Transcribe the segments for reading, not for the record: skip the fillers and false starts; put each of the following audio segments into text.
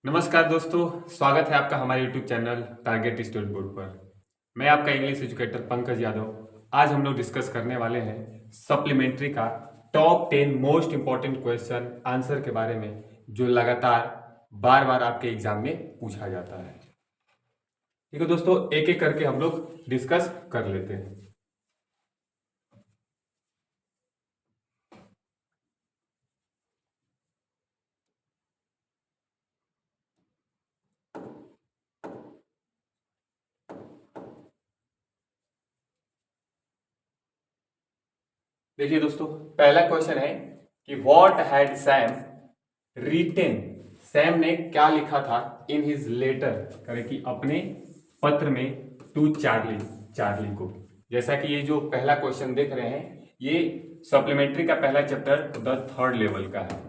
नमस्कार दोस्तों, स्वागत है आपका हमारे YouTube channel target study board पर। मैं आपका इंग्लिश एजुकेटर पंकज यादव। आज हम लोग डिस्कस करने वाले हैं सप्लीमेंट्री का top 10 most important question answer के बारे में, जो लगातार बार बार आपके एग्जाम में पूछा जाता है। ठीक है दोस्तों, एक एक करके हम लोग डिस्कस कर लेते हैं। देखिए दोस्तों, पहला क्वेश्चन है कि what had Sam written. Sam ने क्या लिखा था इन हिज लेटर, करे कि अपने पत्र में, टू चार्ली, चार्ली को। जैसा कि ये जो पहला क्वेश्चन देख रहे हैं, ये सप्लीमेंट्री का पहला चैप्टर द थर्ड लेवल का है।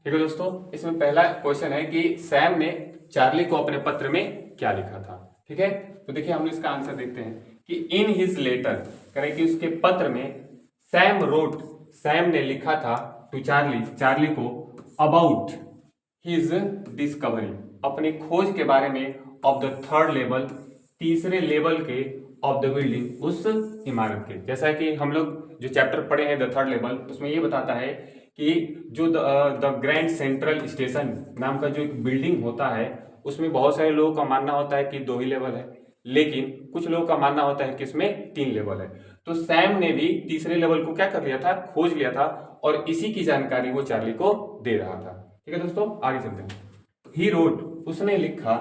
ठीक है दोस्तों, इसमें पहला क्वेश्चन है कि सैम ने चार्ली को अपने पत्र में क्या लिखा था। ठीक है, तो देखिए हम इसका आंसर देखते हैं कि इन हिज लेटर, करें कि उसके पत्र में, सैम रोट, सैम ने लिखा था टू चार्ली, चार्ली को, अबाउट हिज डिस्कवरी, अपने खोज के बारे में, ऑफ द थर्ड लेवल, तीसरे लेवल के, ऑफ द बिल्डिंग, उस इमारत के। जैसा कि हम लोग जो चैप्टर पढ़े हैं द थर्ड लेवल, उसमें ये बताता है कि जो द ग्रैंड सेंट्रल स्टेशन नाम का जो एक बिल्डिंग होता है, उसमें बहुत सारे लोगों का मानना होता है कि 2 ही लेवल है, लेकिन कुछ लोगों का मानना होता है कि इसमें 3 लेवल है। तो सैम ने भी तीसरे लेवल को क्या कर लिया था, खोज लिया था, और इसी की जानकारी वो चार्ली को दे रहा था। ठीक है दोस्तों, आगे चलते हैं। ही रोट, उसने लिखा,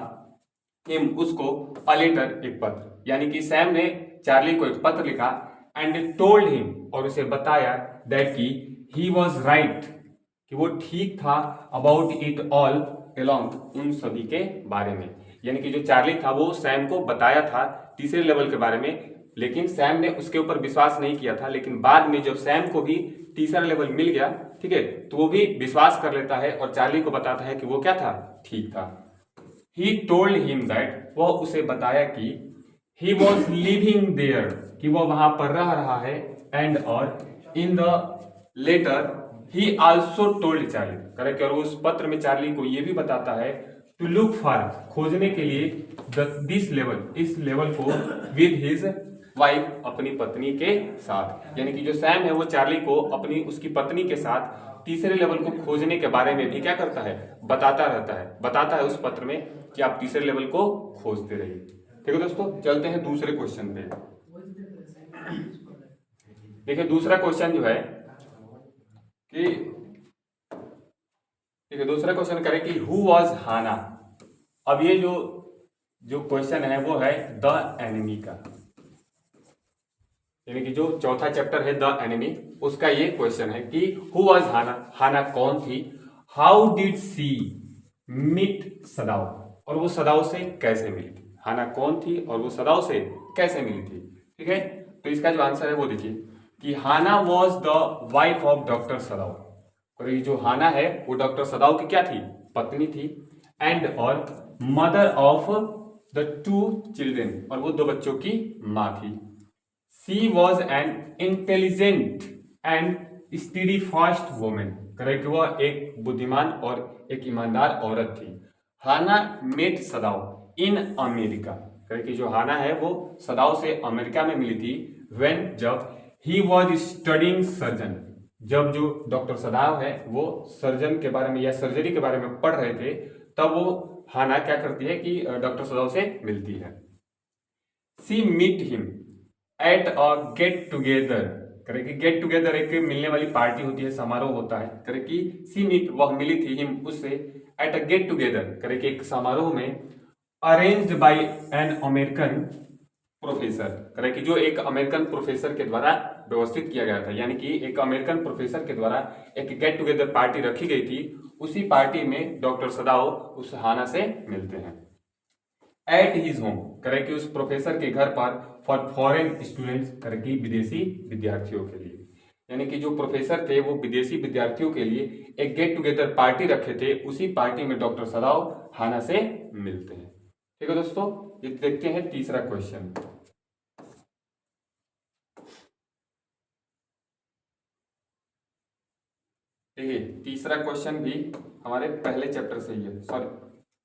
हिम, उसको, अ लेटर, एक पत्र, यानी कि सैम ने चार्ली को एक पत्र लिखा, एंड टोल्ड हिम, और उसे बताया, दैट की ही वॉज राइट, कि वो ठीक था, अबाउट इट ऑल अलोंग, उन सभी के बारे में। यानी कि जो चार्ली था वो सैम को बताया था तीसरे लेवल के बारे में, लेकिन सैम ने उसके ऊपर विश्वास नहीं किया था। लेकिन बाद में जब सैम को भी तीसरा लेवल मिल गया, ठीक है, तो वो भी विश्वास कर लेता है और चार्ली को बताता है कि वो क्या था, ठीक था। ही टोल्ड हिम दैट, वह उसे बताया कि ही वॉज लिविंग देयर, कि वह वहां पर रह रहा है, एंड और in the letter he also told Charlie, correct, और उस पत्र में चार्ली को यह भी बताता है टू लुक फॉर, खोजने के लिए, दिस लेवल, इस लेवल को, विद हिज वाइफ, अपनी पत्नी के साथ। यानी कि जो सैम है वो चार्ली को अपनी, उसकी पत्नी के साथ तीसरे लेवल को खोजने के बारे में भी क्या करता है, बताता रहता है, बताता है उस पत्र में कि आप तीसरे लेवल को खोजते रहिए। ठीक है दोस्तों, चलते हैं दूसरे क्वेश्चन पे। देखिए दूसरा क्वेश्चन जो है कि, ठीक है, दूसरा क्वेश्चन करें कि हु वाज हाना। अब ये जो जो क्वेश्चन है वो है द एनिमी का, यानी कि जो चौथा चैप्टर है द एनिमी, उसका ये क्वेश्चन है कि हु वाज हाना, हाना कौन थी, how did she meet Sadao, और वो सदाव से कैसे मिली थी। हाना कौन थी और वो सदाव से कैसे मिली थी। ठीक है, तो इसका जो आंसर है वो देखिए कि Hannah was the wife of doctor Sadao, और ये जो हाना है वो डॉक्टर सदाव की क्या थी, पत्नी थी, एंड और मदर ऑफ द 2 चिल्ड्रेन, और वो 2 बच्चों की माँ थी। She was an intelligent and steadfast women, correct, वह एक बुद्धिमान और एक ईमानदार औरत थी। Hannah met Sadao in America, correct, जो हाना है वो सदाव से अमेरिका में मिली थी, व्हेन, जब, ही वॉज स्टडिंग सर्जन, जब जो डॉक्टर सदाव है वो सर्जन के बारे में या सर्जरी के बारे में पढ़ रहे थे, तब वो हाना क्या करती है कि डॉक्टर सदाव से मिलती है। She meet him at a get together, correct, get together एक मिलने वाली पार्टी होती है, समारोह होता है, करेक्ट, कि सी मीट, वह मिली थी, हिम, उससे, eight a get together, correct, एक समारोह में, arranged bye an American professor, correct, जो एक अमेरिकन प्रोफेसर के द्वारा व्यवस्थित किया गया था। यानी कि एक अमेरिकन प्रोफेसर के द्वारा एक गेट टुगेदर पार्टी रखी गई थी, उसी पार्टी में डॉक्टर सदाव उस हाना से मिलते हैं। एट हिज होम, करेक्ट, उस प्रोफेसर के घर पर, फॉर फॉरेन स्टूडेंट्स, करेक्ट, विदेशी विद्यार्थियों के लिए। यानी कि जो प्रोफेसर थे वो विदेशी विद्यार्थियों के लिए एक गेट टुगेदर पार्टी रखे थे, उसी पार्टी में डॉक्टर सदाव हाना से मिलते हैं। ठीक है दोस्तों, ये देखते हैं तीसरा क्वेश्चन। देखिए तीसरा क्वेश्चन भी हमारे पहले चैप्टर से ही है, सॉरी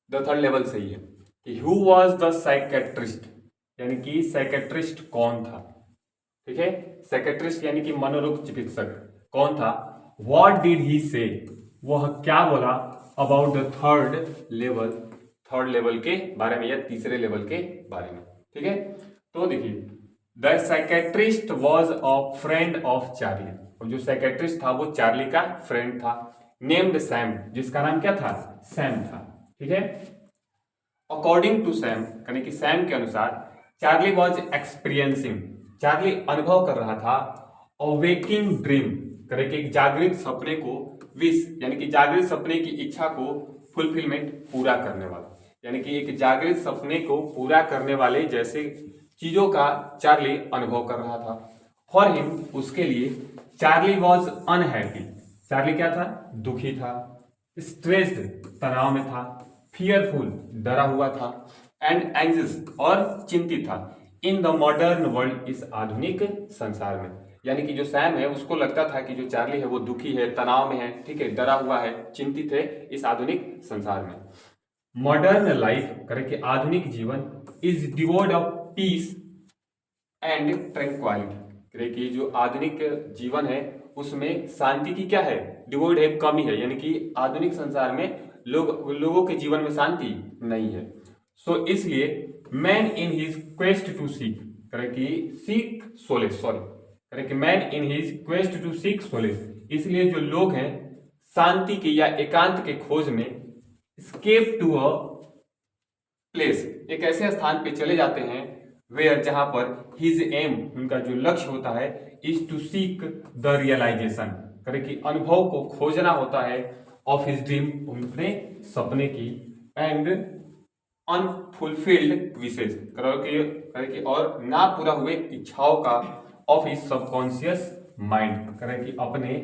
द थर्ड लेवल से ही है कि हु वाज द साइकेट्रिस्ट, यानी कि साइकेट्रिस्ट कौन था। ठीक है, साइकेट्रिस्ट यानी कि मनोरोग चिकित्सक कौन था। व्हाट डिड ही से, वह क्या बोला अबाउट द थर्ड लेवल के बारे में या तीसरे लेवल के बारे में। ठीक है, तो देखिए the psychiatrist was a friend of Charlie, और जो साइकेट्रिस्ट था वो चार्ली का फ्रेंड था, नेम्ड सैम, जिसका नाम क्या था, सैम था। ठीक है, अकॉर्डिंग टू सैम, यानी कि सैम के अनुसार चार्ली वॉज एक्सपीरियंसिंग, चार्ली अनुभव कर रहा था अ वेकिंग ड्रीम, करे कि एक जागृत सपने को, विश यानी कि जागृत सपने की इच्छा को फुलफिलमेंट पूरा करने वाला, यानी कि एक जागृत सपने को पूरा करने वाले जैसे चीजों का चार्ली अनुभव कर रहा था। फॉर हिम, उसके लिए चार्ली वॉज अनहैप्पी, चार्ली क्या था, दुखी था, स्ट्रेस्ड तनाव में था, फियरफुल डरा हुआ था, एंड एंग्जियस और चिंतित था, इन द मॉडर्न वर्ल्ड, इस आधुनिक संसार में। यानी कि जो सैम है उसको लगता था कि जो चार्ली है वो दुखी है, तनाव में है, ठीक है, डरा हुआ है, चिंतित है इस आधुनिक संसार में। मॉडर्न लाइफ करे कि आधुनिक जीवन इज डिवोर्ड ऑफ पीस एंड ट्रैंक्वालिटी, करे कि जो आधुनिक जीवन है उसमें शांति की क्या है, डिवोर्ड है, कमी है, यानी कि आधुनिक संसार में लोगों के जीवन में शांति नहीं है। सो इसलिए man in his quest to seek, करे कि सीक सोलेस, सॉरी करे कि man in his quest to seek solace, इसलिए जो लोग हैं शांति के या एकांत के खोज में स्केप टू अ प्लेस, एक ऐसे स्थान पे चले जाते हैं वेयर, जहां पर हिज एम, उनका जो लक्ष्य होता है, is to seek the realisation, करे कि अनुभव को खोजना होता है, ऑफ हिज ड्रीम, उनके सपने की, एंड अनफुलफिल्ड विशेष, करे कि और ना पूरा हुए इच्छाओं का, ऑफ हिज सबकॉन्शियस माइंड, करे कि अपने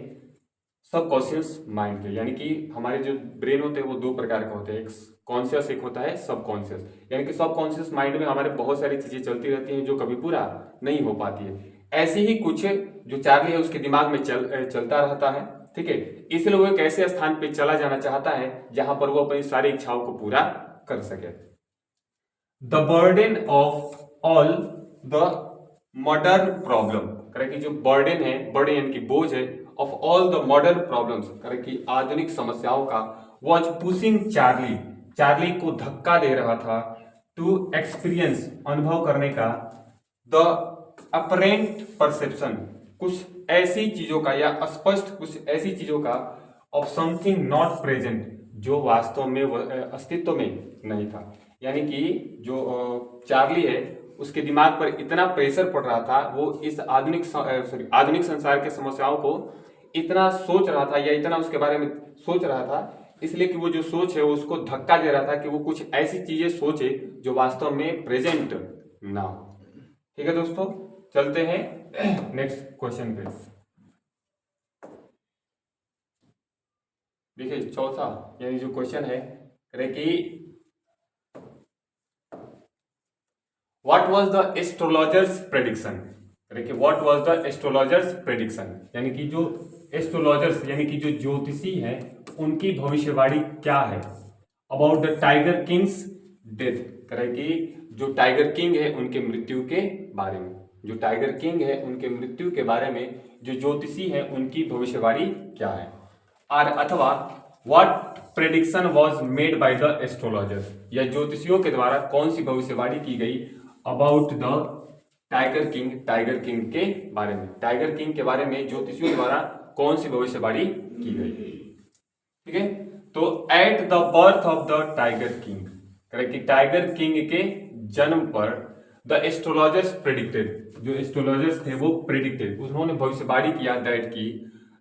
सबकॉन्शियस माइंड के, यानी कि हमारे जो ब्रेन होते हैं वो दो प्रकार के होते हैं, एक कॉन्शियस, एक होता है सबकॉन्शियस। यानी कि सबकॉन्शियस माइंड में हमारे बहुत सारी चीजें चलती रहती हैं जो कभी पूरा नहीं हो पाती है। ऐसे ही कुछ जो चार्ली है उसके दिमाग में चलता रहता है। ठीक है, इसलिए वो एक ऐसे स्थान पे चला जाना चाहता है जहां पर वो अपनी सारी इच्छाओं को पूरा कर सके। The burden of all the modern problem, करे कि जो बर्डन है, बर्डन यानी कि बोझ है, of all the modern problems, करे कि आधुनिक समस्याओं का, वॉज पुशिंग चार्ली, चार्ली को धक्का दे रहा था, टू एक्सपीरियंस, अनुभव करने का, द अपरेंट परसेप्शन, कुछ ऐसी चीजों का या स्पष्ट कुछ ऐसी चीजों का, ऑफ समथिंग नॉट प्रेजेंट, जो वास्तव में अस्तित्व में नहीं था। यानी कि जो चार्ली है उसके दिमाग पर इतना प्रेशर पड़ रहा था, वो इस आधुनिक संसार के समस्याओं को इतना सोच रहा था या इतना उसके बारे में सोच रहा था, इसलिए कि वो जो सोच है वो उसको धक्का दे रहा था कि वो कुछ ऐसी चीजें सोचे जो वास्तव में प्रेजेंट ना हो। ठीक है दोस्तों, चलते हैं नेक्स्ट क्वेश्चन पे। देखिए चौथा यानी जो क्वेश्चन है कि what was the astrologers prediction, what was the astrologers prediction, यानी कि जो एस्ट्रोलॉजर्स यानी कि जो ज्योतिषी हैं उनकी भविष्यवाणी क्या है, about the tiger Kings death, करे कि जो टाइगर किंग है उनके मृत्यु के बारे में, जो टाइगर किंग है उनके मृत्यु के बारे में जो ज्योतिषी है उनकी भविष्यवाणी क्या है, और अथवा what prediction was made by the astrologers, या ज्योतिषियों के द्वारा कौन सी भविष्यवाणी की गई अबाउट द टाइगर किंग के बारे में, टाइगर किंग के बारे में ज्योतिषियों द्वारा कौन सी भविष्यवाणी की गई। ठीक है, तो at the birth of the tiger king, कि टाइगर किंग के जन्म पर द एस्ट्रोलॉजर्स प्रेडिक्टेड, जो एस्ट्रोलॉजर्स थे वो प्रेडिक्टेड, उन्होंने भविष्यवाणी किया दैट की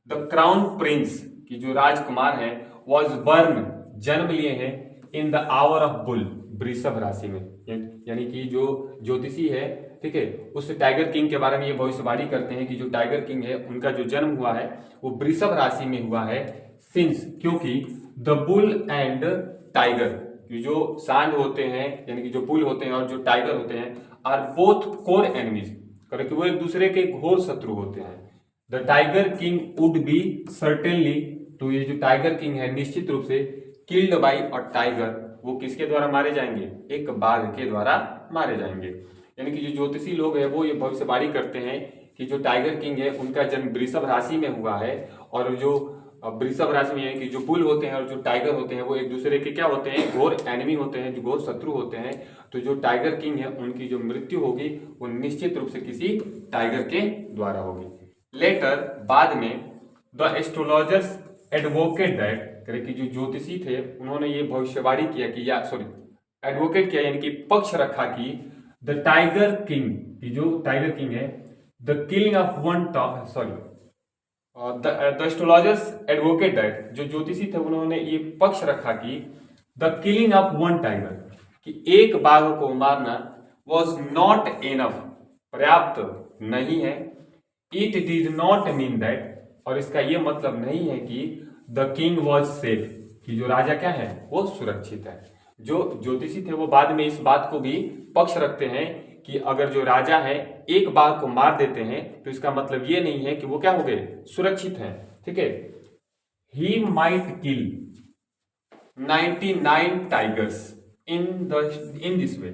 द क्राउन प्रिंस की जो राजकुमार है वॉज बर्न, जन्म लिए हैं in the hour of bull, वृषभ राशि में, यानी कि जो ज्योतिषी है, ठीक है, उस टाइगर किंग के बारे में ये भविष्यवाणी करते हैं कि जो टाइगर किंग है उनका जो जन्म हुआ है वो वृषभ राशि में हुआ है, सिंस, क्योंकि द बुल एंड टाइगर, जो सांड होते हैं यानी कि जो बुल होते हैं और जो टाइगर होते हैं, आर बोथ कोर एनिमीज, कि वो एक दूसरे के घोर शत्रु होते हैं। The tiger king would be certainly तो ये जो टाइगर किंग है निश्चित रूप से किल्ड बाई अ टाइगर, वो किसके द्वारा मारे जाएंगे, एक बाघ के द्वारा मारे जाएंगे। यानी कि जो ज्योतिषी लोग हैं वो ये भविष्यवाणी करते हैं कि जो टाइगर किंग है उनका जन्म वृषभ राशि में हुआ है, और जो वृषभ राशि में यानी कि जो बुल होते हैं और जो टाइगर होते हैं वो एक दूसरे के क्या होते हैं, घोर एनिमी होते हैं, जो घोर शत्रु होते हैं। तो जो टाइगर किंग है उनकी जो मृत्यु होगी वो निश्चित रूप से किसी टाइगर के द्वारा होगी। लेटर बाद में द एस्ट्रोलॉजर्स एडवोकेट दैट, कि जो ज्योतिषी थे उन्होंने ये भविष्यवाणी किया कि एडवोकेट किया यानी कि पक्ष रखा कि द टाइगर किंग, की जो टाइगर किंग है, the killing of one the astrologers advocate that, जो ज्योतिषी थे उन्होंने ये पक्ष रखा कि the killing of one tiger, कि एक बाघ को मारना वॉज नॉट एनफ, पर्याप्त नहीं है। It did not mean that, और इसका यह मतलब नहीं है कि द किंग वॉज सेफ, कि जो राजा क्या है वो सुरक्षित है। जो ज्योतिषी थे वो बाद में इस बात को भी पक्ष रखते हैं कि अगर जो राजा है एक बाघ को मार देते हैं तो इसका मतलब ये नहीं है कि वो क्या हो गए, सुरक्षित हैं। ठीक है, he might kill 99 tigers in this way,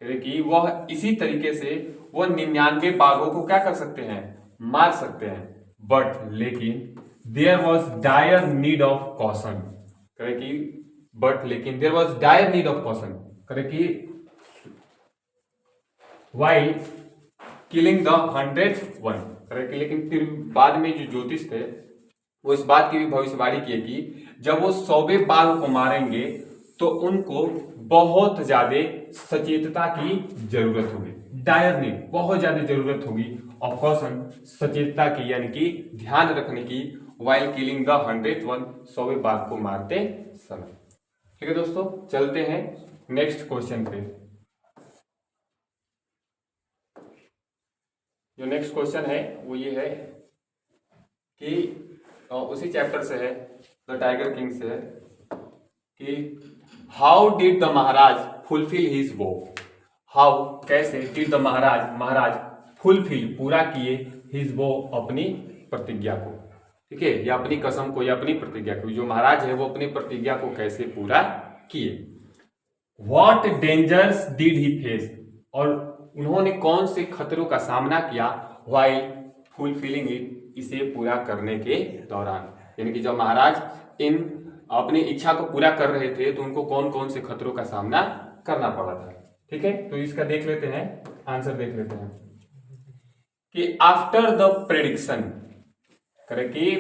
कि वह इसी तरीके से वह 99 बाघों को क्या कर सकते हैं, मार सकते हैं। बट लेकिन there was dire need of caution, कि बट लेकिन there was dire need of caution, कि वाइल किलिंग द 101, लेकिन फिर बाद में जो ज्योतिष थे वो इस बात की भी भविष्यवाणी की कि जब वो 100वें बाघ को मारेंगे तो उनको बहुत ज्यादा सचेतता की जरूरत होगी, डायर नीड, बहुत ज्यादा जरूरत होगी ऑफ कॉशन, सचेतता की यानी कि ध्यान रखने की, वाइल किलिंग द 101, 100वें बाघ को मारते समय। ठीक है दोस्तों, चलते हैं नेक्स्ट क्वेश्चन पे। जो नेक्स्ट क्वेश्चन है वो ये है कि उसी चैप्टर से है, द टाइगर किंग से है, कि how did the Maharaj fulfil his वो, हाउ कैसे डिड द महाराज फुलफिल पूरा किए हिज वो अपनी प्रतिज्ञा को। ठीक है, या अपनी कसम को या अपनी प्रतिज्ञा को, जो महाराज है वो अपनी प्रतिज्ञा को कैसे पूरा किए। What dangers did he face, और उन्होंने कौन से खतरों का सामना किया व्हाइल फुलफिलिंग इट, इसे पूरा करने के दौरान। यानी कि जब महाराज इन अपनी इच्छा को पूरा कर रहे थे तो उनको कौन कौन से खतरों का सामना करना पड़ा था। ठीक है, तो इसका देख लेते हैं, आंसर देख लेते हैं कि आफ्टर द प्रेडिक्शन, कि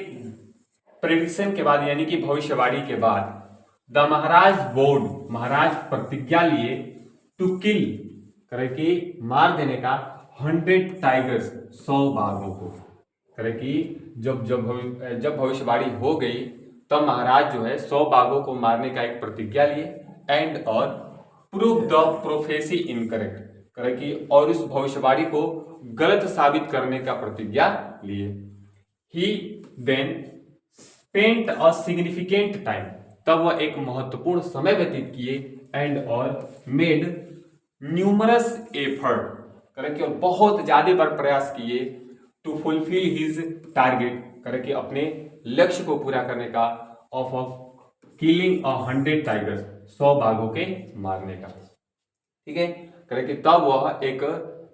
प्रेडिक्शन के बाद यानी कि भविष्यवाणी के बाद, द महाराज बोर्ड, महाराज प्रतिज्ञा लिए, टू किल, कि मार देने का 100 टाइगर्स, 100 बाघों को। कि जब भविष्यवाणी हो गई तब महाराज जो है 100 बाघों को मारने का एक प्रतिज्ञा लिए, एंड और प्रूव द प्रोफेसी इनकरेक्ट, कि और उस भविष्यवाणी को गलत साबित करने का प्रतिज्ञा लिए। He then spent a significant time, तब वह एक महत्वपूर्ण समय व्यतीत किए, एंड और मेड न्यूमरस एफर्ट, कि और बहुत ज्यादा बार प्रयास किए, टू फुलफिल हिज टारगेट, कि अपने लक्ष्य को पूरा करने का, ऑफ किलिंग 100 टाइगर्स, 100 बाघों के मारने का। ठीक है, कि तब वह एक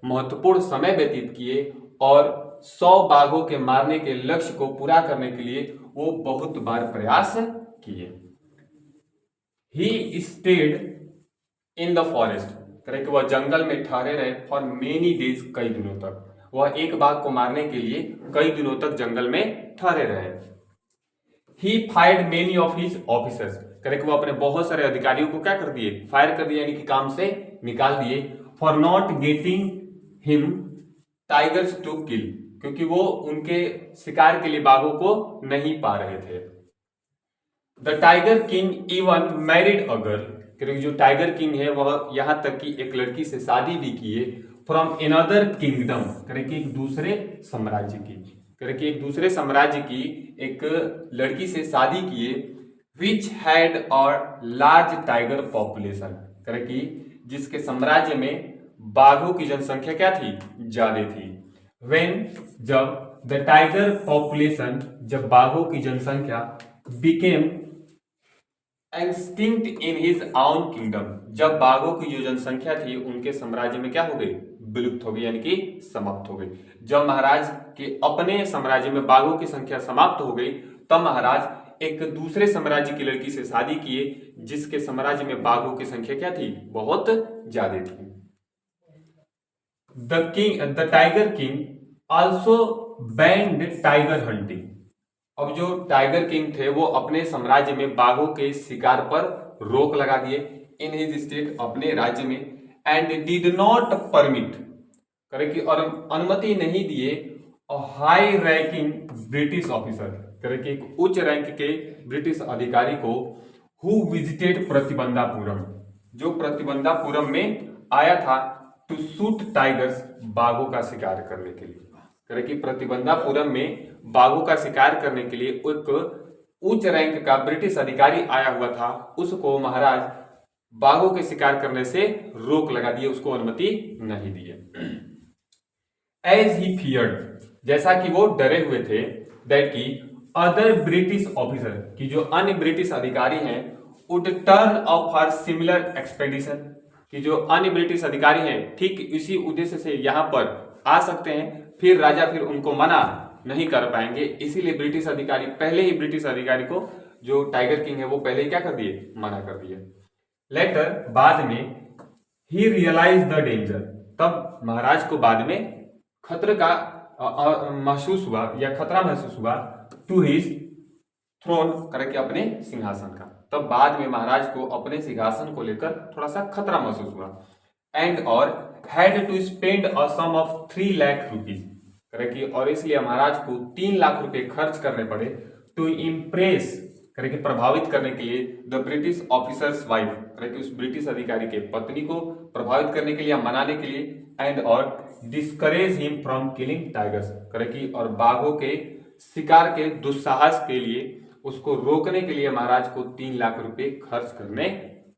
महत्वपूर्ण समय व्यतीत किए और 100 बाघों के मारने के लक्ष्य को पूरा करने के लिए वो बहुत बार प्रयास किए। He stayed in the forest, कि वह जंगल में ठहरे रहे फॉर मेनी डेज, कई दिनों तक, वह एक बाघ को मारने के लिए कई दिनों तक जंगल में ठहरे रहे। ही fired many of his officers, कि वो अपने बहुत सारे अधिकारियों को क्या कर दिए, फायर कर दिए, यानी कि काम से निकाल दिए, for not getting him tigers to kill, क्योंकि वो उनके शिकार के लिए बाघों को नहीं पा रहे थे। The tiger king even married a girl, क्योंकि जो टाइगर किंग है वह यहां तक कि एक लड़की से शादी भी किए, फ्रॉम अनदर किंगडम, कि एक दूसरे साम्राज्य की, कि एक दूसरे साम्राज्य की एक लड़की से शादी किए, which had a large tiger population, कि जिसके साम्राज्य में बाघों की जनसंख्या क्या थी, ज्यादा थी। व्हेन, जब द टाइगर पॉपुलेशन, जब बाघों की जनसंख्या बिकेम एक्सटिंक्ट इन हिज आउन किंगडम, जब बाघों की जो जनसंख्या थी उनके साम्राज्य में क्या हो गई, विलुप्त हो गई, यानी कि समाप्त हो गई। जब महाराज के अपने साम्राज्य में बाघों की संख्या समाप्त हो गई, तब महाराज एक दूसरे साम्राज्य की लड़की से शादी किए, जिसके साम्राज्य में बाघों की संख्या क्या थी, बहुत ज्यादा थी। The tiger king also band tiger hunting, अब जो टाइगर किंग थे वो अपने साम्राज्य में बाघों के शिकार पर रोक लगा दिए, इन हिज स्टेट, अपने राज्य में, एंड डिड नॉट परमिट, करे कि और अनुमति नहीं दिए हाई रैंकिंग ब्रिटिश ऑफिसर, करे कि एक उच्च रैंक के ब्रिटिश अधिकारी को, हु विजिटेड प्रतिबंधापुरम, जो प्रतिबंधापुरम में आया था, टू शूट टाइगर्स, बाघों का शिकार करने के लिए, करे कि प्रतिबंधापुरम में बाघों का शिकार करने के लिए एक उच्च रैंक का ब्रिटिश अधिकारी आया हुआ था, उसको महाराज बाघों के शिकार करने से रोक लगा दिए, उसको अनुमति नहीं दी। एज ही फियर्ड, जैसा कि वो डरे हुए थे, दैट की अदर ब्रिटिश ऑफिसर, कि जो अन्य ब्रिटिश अधिकारी हैं, would turn up for similar expedition, कि जो अन्य ब्रिटिश अधिकारी हैं ठीक इसी उद्देश्य से यहाँ पर आ सकते हैं, फिर राजा फिर उनको मना नहीं कर पाएंगे, इसीलिए ब्रिटिश अधिकारी पहले ही ब्रिटिश अधिकारी को, जो टाइगर किंग है वो पहले ही क्या कर दिए, मना कर दिए। लेटर, बाद में, ही रियलाइज द डेंजर, तब महाराज को बाद में खतरे का महसूस हुआ या खतरा महसूस हुआ, टू हिज थ्रोन, करके अपने सिंहासन का, तब बाद में महाराज को अपने सिंहासन को लेकर थोड़ा सा खतरा महसूस हुआ। एंड और had to spend a sum of 3 lakh rupees, correct, और इसलिए महाराज को 3 लाख रुपए खर्च करने पड़े, टू इम्प्रेस, करेक्ट, प्रभावित करने के लिए, the British officers wife, correct, उस ब्रिटिश अधिकारी के पत्नी को प्रभावित करने के लिए या मनाने के लिए, एंड और discourage him from killing tigers, correct, और बाघों के शिकार के दुस्साहस के लिए उसको रोकने के लिए महाराज को 3 लाख रुपए खर्च करने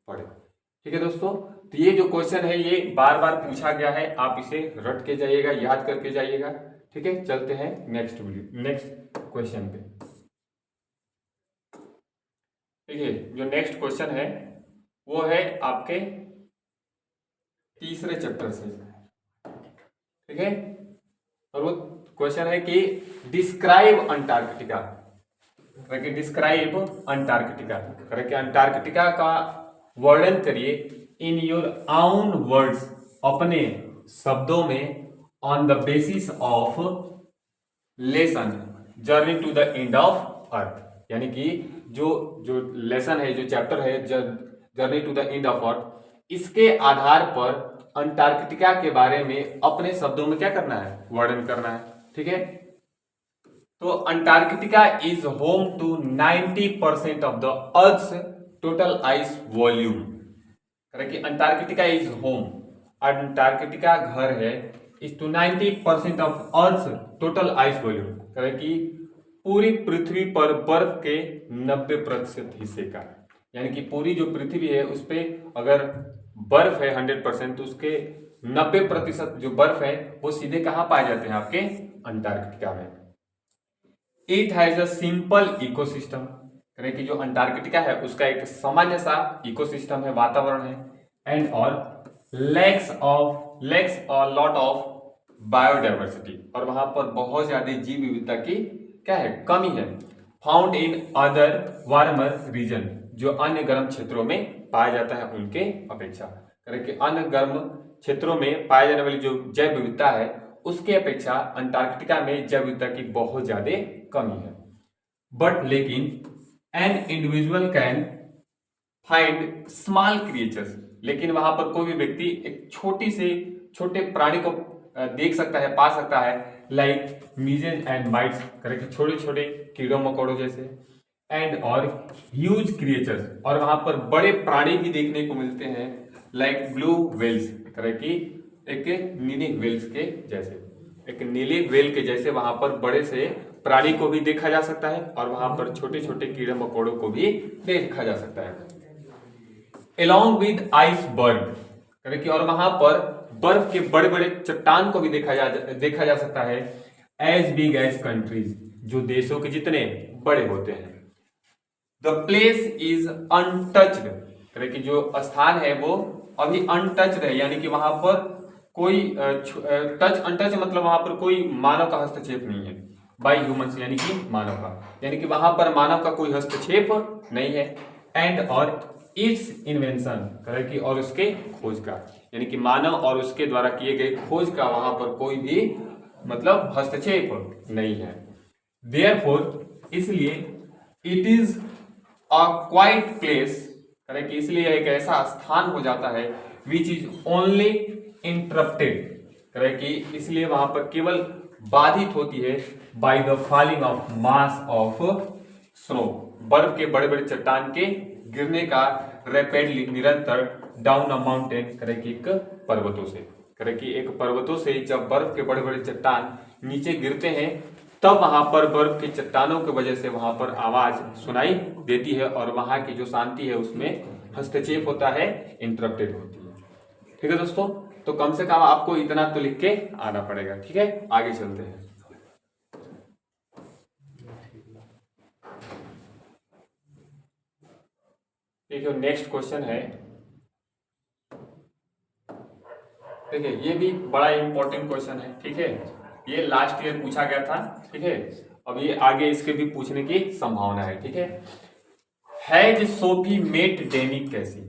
पड़े। ठीक है दोस्तों, तो ये जो क्वेश्चन है ये बार बार पूछा गया है, आप इसे रट के जाइएगा, याद करके जाइएगा। ठीक है, चलते हैं नेक्स्ट क्वेश्चन पे। देखिए, जो नेक्स्ट क्वेश्चन है वो है आपके तीसरे चैप्टर से, ठीक है, और वो क्वेश्चन है कि describe Antarctica, describe Antarctica, correct, Antarctica का वर्णन करिए इन योर आउन वर्ड्स, अपने शब्दों में, on the basis of lesson journey to the end of earth, यानी कि जो लेसन है, जो चैप्टर है journey to the end of earth, इसके आधार पर अंटार्कटिका के बारे में अपने शब्दों में क्या करना है, वर्णन करना है। ठीक है, तो Antarctica is home to 90% of the earth total ice volume, correct, Antarctica is home, Antarctica घर है, is to 90% of earth total ice volume, correct, पूरी पृथ्वी पर बर्फ के 90% हिस्से का, यानी कि पूरी जो पृथ्वी है उस पर अगर बर्फ है 100%, तो उसके 90% जो बर्फ है वो सीधे कहाँ पाए जाते हैं, आपके अंटार्कटिका में। It has a simple ecosystem, कि जो अंटार्कटिका है उसका एक सामान्य सा इकोसिस्टम है, वातावरण है, एंड और lakhs a lot of biodiversity, और वहां पर बहुत ज्यादा जीव विविधता की क्या है, कमी है। Found in other warmer region, जो अन्य गर्म क्षेत्रों में पाया जाता है उनके अपेक्षा, करेक्ट, अन्य गर्म क्षेत्रों में पाए जाने वाली जो जैव विविधता है उसके अपेक्षा अंटार्कटिका में जैव विविधता की बहुत ज्यादा कमी है। बट लेकिन an individual can find small creatures, लेकिन वहां पर कोई भी व्यक्ति एक छोटे प्राणी को देख सकता है, पा सकता है, लाइक मीजेज एंड माइट्स, करेक्ट, छोटे छोटे कीड़ों मकोड़ों जैसे, एंड और ह्यूज क्रिएचर्स, और वहां पर बड़े प्राणी भी देखने को मिलते हैं, लाइक ब्लू व्हेल्स, करेक्ट, एक नीली व्हेल्स के जैसे, एक नीली व्हेल के जैसे वहां पर बड़े से प्राणी को भी देखा जा सकता है, और वहां पर छोटे छोटे कीड़े मकोड़ों को भी देखा जा सकता है। Along with iceberg, करेक्ट, और वहां पर बर्फ के बड़े बड़े चट्टान को भी देखा जा सकता है, एज बिग एज कंट्रीज, जो देशों के जितने बड़े होते हैं। द प्लेस इज अनटच्ड, कि जो स्थान है वो अभी अनटच्ड है, यानी कि वहां पर कोई टच अनटच मतलब वहां पर कोई मानव का हस्तक्षेप नहीं है, बाय ह्यूमंस यानी कि मानव का, यानी कि वहां पर मानव का कोई हस्तक्षेप नहीं है। एंड और इट्स इन्वेंशन, कि और उसके खोज का, यानी कि मानव और उसके द्वारा किए गए खोज का वहां पर कोई भी मतलब हस्तक्षेप नहीं है। देयरफॉर इसलिए it is a quite place, कि इसलिए एक ऐसा स्थान हो जाता है विच इज ओनली इंटरप्टेड, कि इसलिए वहां पर केवल बाधित होती है by the falling of mass of snow, बर्फ के बड़े बड़े चट्टान के गिरने का रैपिडली निरंतर डाउन अ माउंटेन, कि एक पर्वतों से, कि एक पर्वतों से जब बर्फ के बड़े बड़े चट्टान नीचे गिरते हैं तब वहां पर बर्फ की चट्टानों की वजह से वहां पर आवाज सुनाई देती है और वहां की जो शांति है उसमें हस्तक्षेप होता है, इंटरप्टेड होती है। ठीक है दोस्तों, तो कम से कम आपको इतना तो लिख के आना पड़ेगा। ठीक है, आगे चलते हैं। देखिए नेक्स्ट क्वेश्चन है, देखिए ये भी बड़ा इंपॉर्टेंट क्वेश्चन है। ठीक है, ये लास्ट ईयर पूछा गया था। ठीक है, अब ये आगे इसके भी पूछने की संभावना है। ठीक है, हैज सोफी मेट डेनी कैसी,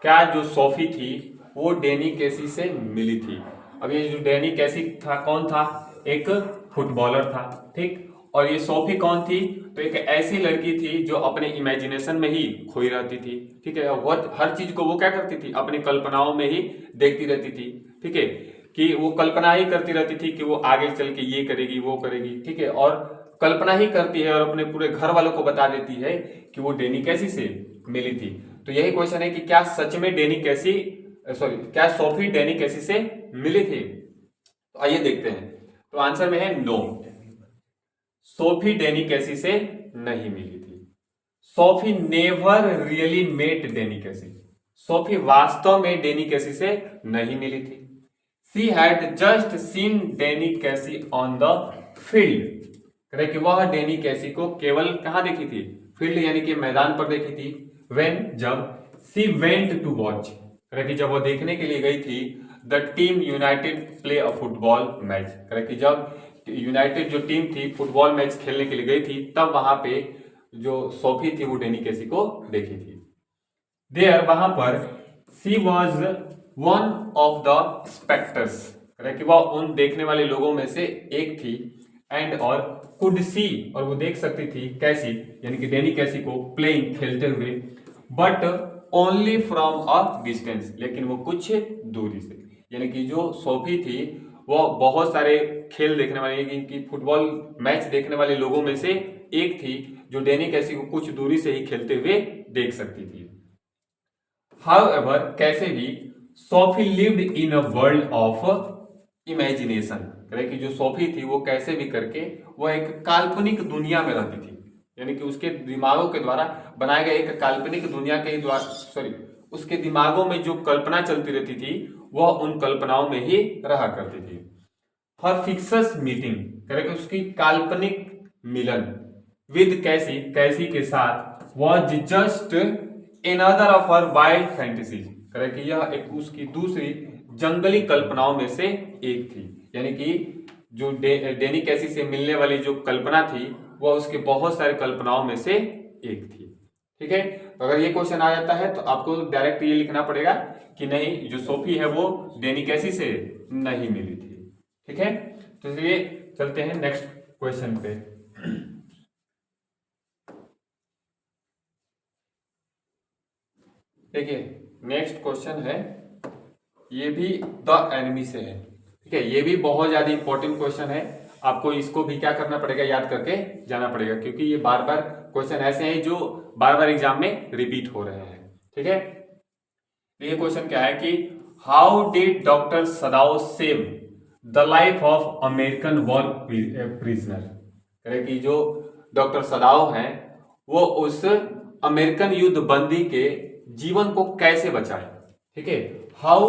क्या जो सोफी थी वो डेनी कैसी से मिली थी। अब ये जो डेनी कैसी था कौन था, एक फुटबॉलर था। ठीक, और ये सोफी कौन थी, तो एक ऐसी लड़की थी जो अपने इमेजिनेशन में ही खोई रहती थी। ठीक है, वो हर चीज को वो क्या करती थी, अपनी कल्पनाओं में ही देखती रहती थी। ठीक है, कि वो कल्पना ही करती रहती थी कि वो आगे चल के ये करेगी वो करेगी। ठीक है, और कल्पना ही करती है और अपने पूरे घर वालों को बता देती है कि वो डेनी कैसी से मिली थी। तो यही क्वेश्चन है कि क्या सच में डेनी कैसी, सॉरी क्या सोफी डेनी कैसी से मिली थी। तो आइए देखते हैं, तो आंसर में है नो, सोफी डेनी कैसी से नहीं मिली थी। सोफी नेवर रियली मेट डेनी कैसी, सोफी वास्तव में डेनी कैसी से नहीं मिली थी। शी हैड जस्ट सीन डेनी कैसी ऑन द फील्ड, कि वह डेनी कैसी को केवल कहां देखी थी, फील्ड यानी कि मैदान पर देखी थी। व्हेन जब शी वेंट टू वॉच, कि जब वो देखने के लिए गई थी the team United play a football match, कि जब यूनाइटेड जो टीम थी फुटबॉल मैच खेलने के लिए गई थी तब वहां पे जो सोफी थी वो डेनी कैसी को देखी थी। देयर वहां पर she was one of the spectators, कि वह उन देखने वाले लोगों में से एक थी। एंड और कुड सी, और वो देख सकती थी कैसी, यानी कि डेनी कैसी को प्लेइंग खेलते हुए, but only from a distance, लेकिन वो कुछ दूरी से, यानी कि जो सोफी थी वो बहुत सारे खेल देखने वाले कि फुटबॉल मैच देखने वाले लोगों में से एक थी जो डेनी कैसी को कुछ दूरी से ही खेलते हुए देख सकती थी। हाउएवर कैसे भी Sophie lived in a world of imagination, कि जो सोफी थी वो कैसे भी करके वो एक काल्पनिक दुनिया में रहती थी, यानी कि उसके दिमागों के द्वारा बनाए गए एक काल्पनिक दुनिया के द्वारा, सॉरी उसके दिमागों में जो कल्पना चलती रहती थी वह उन कल्पनाओं में ही रहा करती थी। हर फिक्सस मीटिंग, कि उसकी काल्पनिक मिलन विद कैसी, कैसी के साथ was just another of her wild fantasies, कि यह एक उसकी दूसरी जंगली कल्पनाओं में से एक थी, यानी कि जो डेनी कैसी से मिलने वाली जो कल्पना थी वह उसके बहुत सारे कल्पनाओं में से एक थी। ठीक है, अगर ये क्वेश्चन आ जाता है तो आपको डायरेक्ट ये लिखना पड़ेगा कि नहीं, जो सोफी है वो डेनी कैसी से नहीं मिली थी। ठीक है, तो चलिए चलते हैं नेक्स्ट क्वेश्चन पे। देखिए नेक्स्ट क्वेश्चन है, ये भी द एनिमी से है। ठीक है, ये भी बहुत ज्यादा इंपॉर्टेंट क्वेश्चन है, आपको इसको भी क्या करना पड़ेगा, याद करके जाना पड़ेगा, क्योंकि ये बार बार क्वेश्चन ऐसे हैं जो बार बार एग्जाम में रिपीट हो रहे हैं। ठीक है, ये क्वेश्चन क्या है कि how did doctor Sadao save the life of American war prisoner, कि जो डॉक्टर सदाओ हैं वो उस अमेरिकन युद्ध बंदी के जीवन को कैसे बचाए। ठीक है, हाउ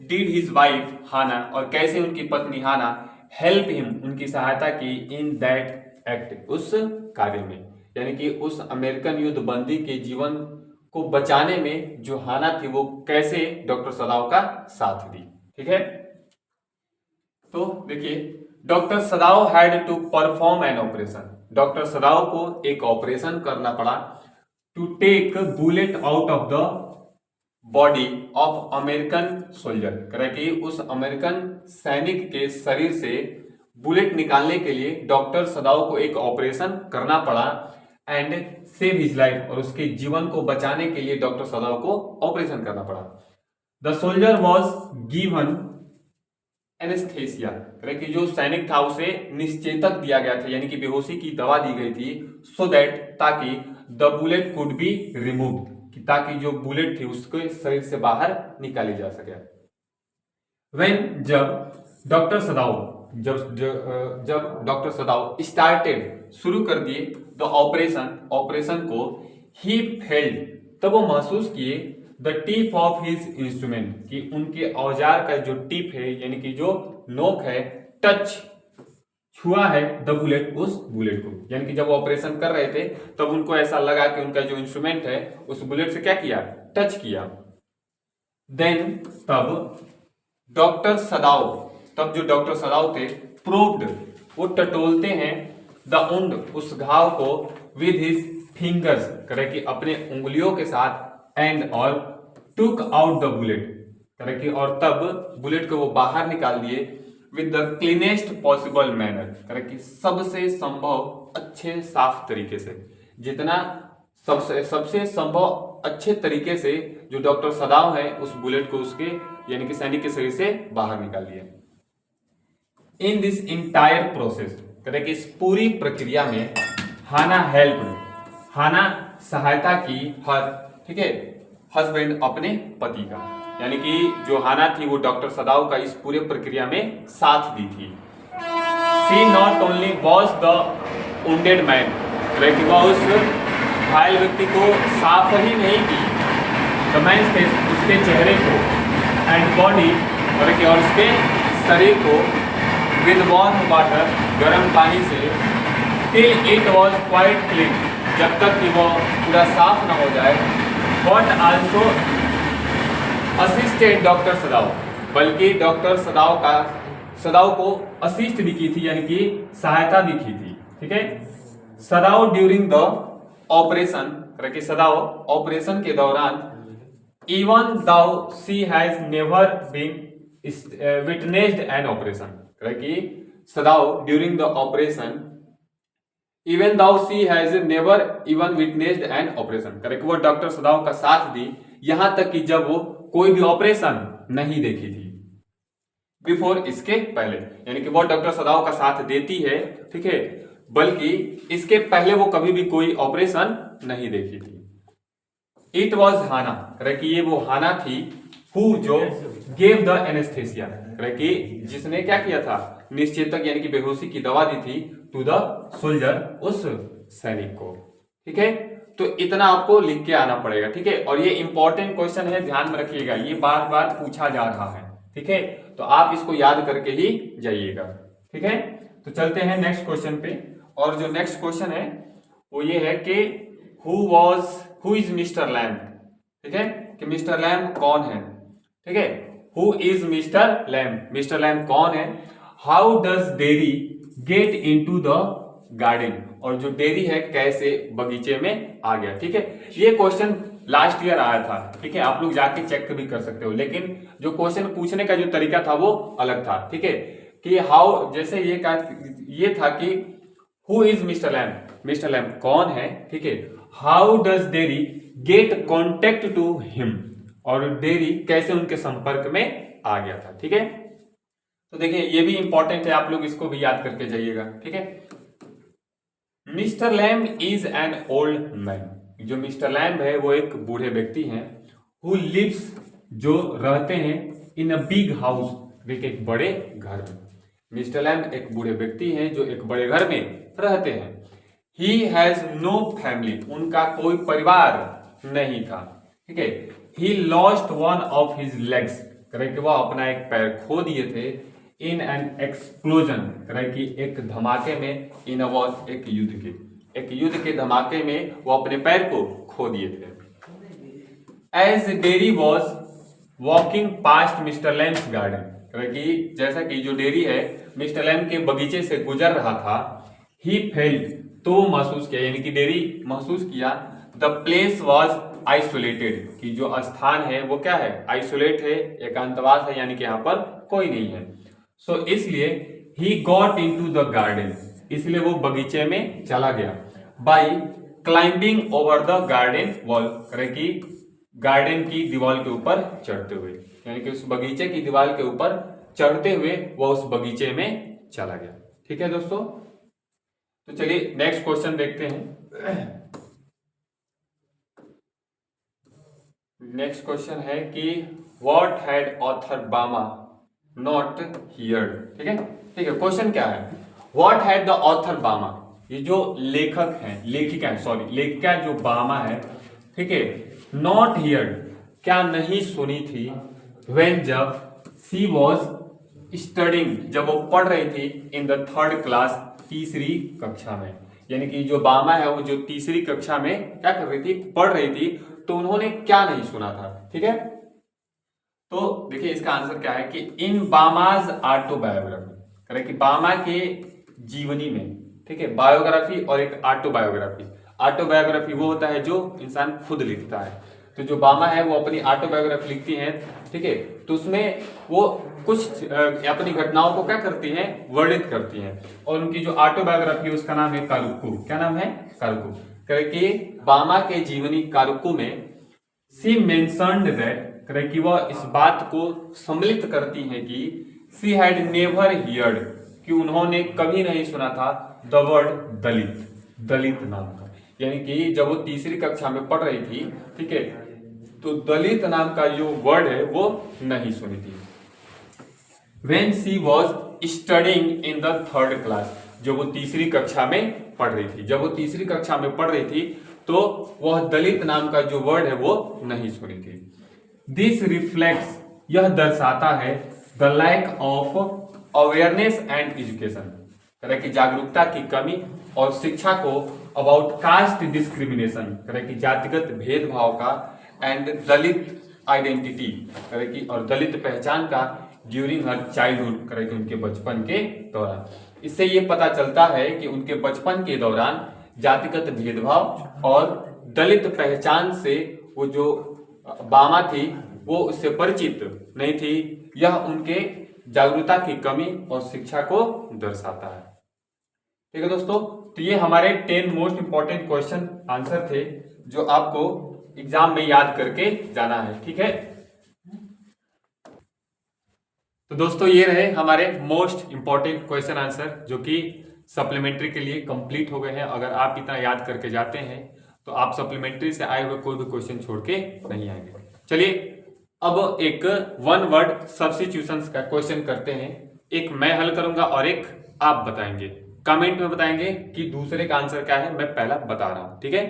डिड हिज वाइफ हाना, और कैसे उनकी पत्नी हाना हेल्प हिम, उनकी सहायता की इन दैट एक्ट, उस कार्य में, यानी कि उस अमेरिकन युद्ध बंदी के जीवन को बचाने में जो हाना थी वो कैसे डॉक्टर सदाव का साथ दी। ठीक है, तो देखिए doctor Sadao had to perform an operation, doctor Sadao को एक ऑपरेशन करना पड़ा to take bullet out of the body of American soldier, कह कि उस अमेरिकन सैनिक के शरीर से बुलेट निकालने के लिए डॉक्टर सदाव को एक ऑपरेशन करना पड़ा एंड सेव हिज लाइफ, और उसके जीवन को बचाने के लिए डॉक्टर सदाव को ऑपरेशन करना पड़ा। The soldier was given anaesthesia, कि जो सैनिक था उसे निश्चेतक दिया गया था, यानी कि बेहोशी की दवा दी गई थी, सो दैट ताकि the bullet could be remove, ताकि जो बुलेट थी उसके शरीर से बाहर निकाली जा सके। व्हेन जब डॉक्टर सदाव जब डॉक्टर सदाव स्टार्टेड शुरू कर दिए द ऑपरेशन को, ही फेल्ड तब वो महसूस किए the tip of his instrument, कि उनके औजार का जो टिप है यानी कि जो नोक है, टच छुआ है द बुलेट, उस बुलेट को, यानी कि जब वो ऑपरेशन कर रहे थे तब उनको ऐसा लगा कि उनका जो इंस्ट्रूमेंट है उस बुलेट से क्या किया, टच किया। देन तब जो डॉक्टर सदाव थे प्रोब्ड, वो टटोलते हैं द वुंड, उस घाव को, विद हिज फिंगर्स, करे कि अपने उंगलियों के साथ, एंड और टुक आउट द बुलेट, करे कि और तब बुलेट को वो बाहर निकाल दिए with the cleanest possible manner, करे कि सबसे संभव अच्छे साफ तरीके से, जितना सबसे संभव अच्छे तरीके से जो डॉक्टर सदाव है उस बुलेट को उसके यानी कि सैनिक के शरीर से बाहर निकाल दिया। इन दिस इंटायर प्रोसेस, करे कि इस पूरी प्रक्रिया में हाना सहायता की हर, ठीक है, हस्बैंड अपने पति का, यानी कि जो हाना थी वो डॉक्टर सदाव का इस पूरे प्रक्रिया में साथ दी थी। She not only wash the wounded man, कि वह उस घायल व्यक्ति को साफ ही नहीं की, द मैन्स फेस, उसके चेहरे को, एंड बॉडी, और उसके शरीर को, विद वार्म वाटर, गर्म पानी से, till it was quite clean, जब तक कि वो पूरा साफ ना हो जाए। बट आल्सो असिस्टेड डॉक्टर सदाव, बल्कि डॉक्टर सदाव को असिस्ट भी की थी, यानी कि सहायता भी की थी। ठीक है, सदाव ड्यूरिंग द ऑपरेशन, कि सदाव ऑपरेशन के दौरान, even though she has never been witnessed an operation, कि Sadao during the operation, even though she has never even witnessed an operation, correct, वो डॉक्टर सदाव का साथ दी यहां तक कि जब वो कोई भी ऑपरेशन नहीं देखी थी, बिफोर, इसके पहले, यानी कि वो डॉक्टर सदाव का साथ देती है, ठीक है, बल्कि इसके पहले वो कभी भी कोई ऑपरेशन नहीं देखी थी। इट वॉज हाना, कि ये वो हाना थी, हु जो गेव द एनेस्थेसिया, कि जिसने क्या किया था, निश्चेतक यानी कि बेहोशी की दवा दी थी, टू द सोल्जर, उस सैनिक को। ठीक है, तो इतना आपको लिख के आना पड़ेगा। ठीक है, और ये इंपॉर्टेंट क्वेश्चन है, ध्यान में रखिएगा, ये बार बार पूछा जा रहा है। ठीक है, तो आप इसको याद करके ही जाइएगा। ठीक है, तो चलते हैं नेक्स्ट क्वेश्चन पे, और जो नेक्स्ट क्वेश्चन है वो ये है कि हु इज मिस्टर लैम्ब। ठीक है, कि मिस्टर लैम्ब कौन है। ठीक है, who is Mister Lamb, Mister Lamb कौन है। How does Derry get into the garden, और जो डेरी है कैसे बगीचे में आ गया। ठीक है, ये क्वेश्चन लास्ट ईयर आया था। ठीक है, आप लोग जाके चेक भी कर सकते हो, लेकिन जो क्वेश्चन पूछने का जो तरीका था वो अलग था। ठीक है, कि हाउ, जैसे ये था कि who is Mister Lamb, Mister Lamb कौन है। ठीक है, how does Derry get contact to him, और डेरी कैसे उनके संपर्क में आ गया था। ठीक है, तो देखिए ये भी इंपॉर्टेंट है, आप लोग इसको भी याद करके जाइएगा। ठीक है, mister lamb is an old man, जो मिस्टर लैम्ब है वो एक बूढ़े व्यक्ति हैं। हु लिव्स, जो रहते हैं, इन अ बिग हाउस, एक बड़े घर में। मिस्टर लैम्ब एक बूढ़े व्यक्ति हैं जो एक बड़े घर में रहते हैं। ही हैज नो फैमिली, उनका कोई परिवार नहीं था। ठीक है, he lost one of his legs, करें कि वह अपना एक पैर खो दिए थे। इन एन एक्सप्लोजन, करें कि एक धमाके में, इन अ वॉर, एक युद्ध के, एक युद्ध के धमाके में वो अपने पैर को खो दिए थे। As Derry was walking past Mister Lamb's garden, कि जैसा कि जो डेरी है मिस्टर लैम के बगीचे से गुजर रहा था, ही फेल्ट, तो महसूस किया, यानी कि डेरी महसूस किया, द प्लेस वॉज आइसोलेटेड, कि जो स्थान है वो क्या है, आइसोलेट है, एकांतवास है, यानी कि यहाँ पर कोई नहीं है। सो इसलिए he got into the garden, इसलिए वो बगीचे में चला गया, by climbing over the garden wall, कि गार्डन की दीवार के ऊपर चढ़ते हुए, यानी कि उस बगीचे की दीवार के ऊपर चढ़ते हुए वो उस बगीचे में चला गया। ठीक है दोस्तों, तो चलिए नेक्स्ट क्वेश्चन देखते हैं। नेक्स्ट क्वेश्चन है कि व्हाट हैड ऑथर बामा नॉट हियर्ड। ठीक है, ठीक है, क्वेश्चन क्या है, व्हाट हैड द ऑथर बामा, ये जो लेखक हैं, लेखिका है, सॉरी लेखिका जो बामा है, ठीक है, नॉट हियर्ड, क्या नहीं सुनी थी, व्हेन, जब, सी वॉज स्टडिंग, जब वो पढ़ रही थी, इन द थर्ड क्लास, तीसरी कक्षा में, यानी कि जो बामा है वो जो तीसरी कक्षा में क्या कर रही थी, पढ़ रही थी, तो उन्होंने क्या नहीं सुना था। ठीक है, तो देखिए इसका आंसर क्या है कि इन बामाज ऑटोबायोग्राफी, करें कि बामा के जीवनी में, ठीक है, बायोग्राफी और एक ऑटोबायोग्राफी। ऑटोबायोग्राफी वो होता है जो इंसान खुद लिखता है, तो जो बामा है वो अपनी ऑटोबायोग्राफी लिखती हैं, ठीक है, तो उसमें वो कुछ अपनी घटनाओं को क्या करती हैं, वर्णित करती हैं, और उनकी जो ऑटोबायोग्राफी है उसका नाम है कारुक्कू। क्या नाम है, कारुक्कू। कि बामा के जीवनी कारुक्कू में सी मेंशन्ड दैट, कि वह इस बात को सम्मिलित करती हैं कि सी हैड नेवर हियर्ड, कि उन्होंने कभी नहीं सुना था, द वर्ड दलित, दलित नाम का, यानी कि जब वो तीसरी कक्षा में पढ़ रही थी, ठीक है, तो दलित नाम का जो वर्ड है वो नहीं सुनी थी। When she was studying in the third class, जब वो तीसरी कक्षा में पढ़ रही थी, जब वो तीसरी कक्षा में पढ़ रही थी तो वह दलित नाम का जो वर्ड है वो नहीं सुनी थी। दिस रिफ्लेक्ट्स, यह दर्शाता है, the lack of awareness and education, कि जागरूकता की कमी और शिक्षा को, अबाउट कास्ट डिस्क्रिमिनेशन, कि जातिगत भेदभाव का, एंड दलित आइडेंटिटी, कि और दलित पहचान का, ड्यूरिंग हर चाइल्डहुड, कि उनके बचपन के दौरान। इससे ये पता चलता है कि उनके बचपन के दौरान जातिगत भेदभाव और दलित पहचान से वो जो बामा थी वो उससे परिचित नहीं थी, यह उनके जागरूकता की कमी और शिक्षा को दर्शाता है। ठीक है दोस्तों, तो ये हमारे 10 मोस्ट इंपॉर्टेंट क्वेश्चन आंसर थे जो आपको एग्जाम में याद करके जाना है। ठीक है, तो दोस्तों ये रहे हमारे मोस्ट इंपॉर्टेंट क्वेश्चन आंसर जो कि सप्लीमेंट्री के लिए कंप्लीट हो गए हैं। अगर आप इतना याद करके जाते हैं तो आप सप्लीमेंट्री से आए हुए कोई भी क्वेश्चन छोड़ के नहीं आएंगे। चलिए अब एक वन वर्ड सब्स्टिट्यूशंस का क्वेश्चन करते हैं। एक मैं हल करूंगा और एक आप बताएंगे, कमेंट में बताएंगे कि दूसरे का आंसर क्या है, मैं पहला बता रहा हूं। ठीक है,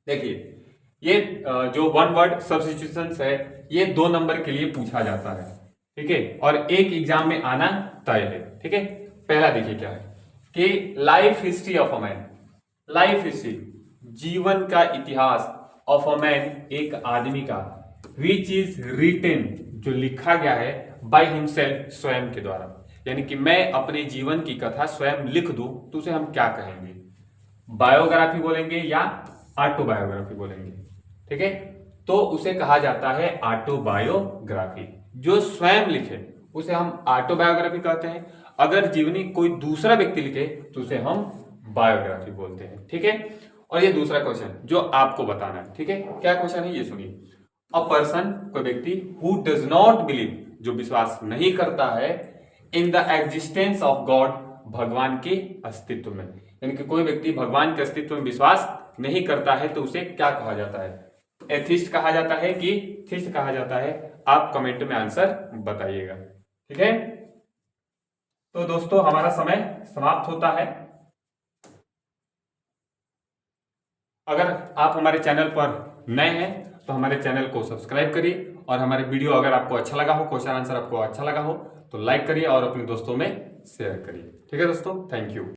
देखिए ये जो वन वर्ड सब्स्टिट्यूशंस है ये 2 नंबर के लिए पूछा जाता है। ठीक है, और एक एग्जाम में आना तय है। ठीक है, पहला देखिए क्या है कि life history of a man, life history जीवन का इतिहास, ऑफ अ मैन एक आदमी का, विच इज रिटेन जो लिखा गया है, बाय हिमसेल्फ स्वयं के द्वारा, यानी कि मैं अपने जीवन की कथा स्वयं लिख दूं तो उसे हम क्या कहेंगे, बायोग्राफी बोलेंगे या ऑटोबायोग्राफी बोलेंगे। ठीक है, तो उसे कहा जाता है ऑटोबायोग्राफी। जो स्वयं लिखे उसे हम ऑटोबायोग्राफी कहते हैं, अगर जीवनी कोई दूसरा व्यक्ति लिखे तो उसे हम बायोग्राफी बोलते हैं। ठीक है, और ये दूसरा क्वेश्चन जो आपको बताना है। ठीक है, क्या क्वेश्चन है ये सुनिए। अ पर्सन कोई व्यक्ति हु डज नॉट बिलीव जो विश्वास नहीं करता है in the existence of God भगवान के अस्तित्व में, यानी कि कोई व्यक्ति भगवान के अस्तित्व में विश्वास नहीं करता है तो उसे क्या कहा जाता है, एथिस्ट कहा जाता है कि थिस्ट कहा जाता है। आप कमेंट में आंसर बताइएगा। ठीक है, तो दोस्तों हमारा समय समाप्त होता है। अगर आप हमारे चैनल पर नए हैं तो हमारे चैनल को सब्सक्राइब करिए, और हमारे वीडियो अगर आपको अच्छा लगा हो, क्वेश्चन आंसर आपको अच्छा लगा हो तो लाइक करिए और अपने दोस्तों में शेयर करिए। ठीक है दोस्तों, थैंक यू।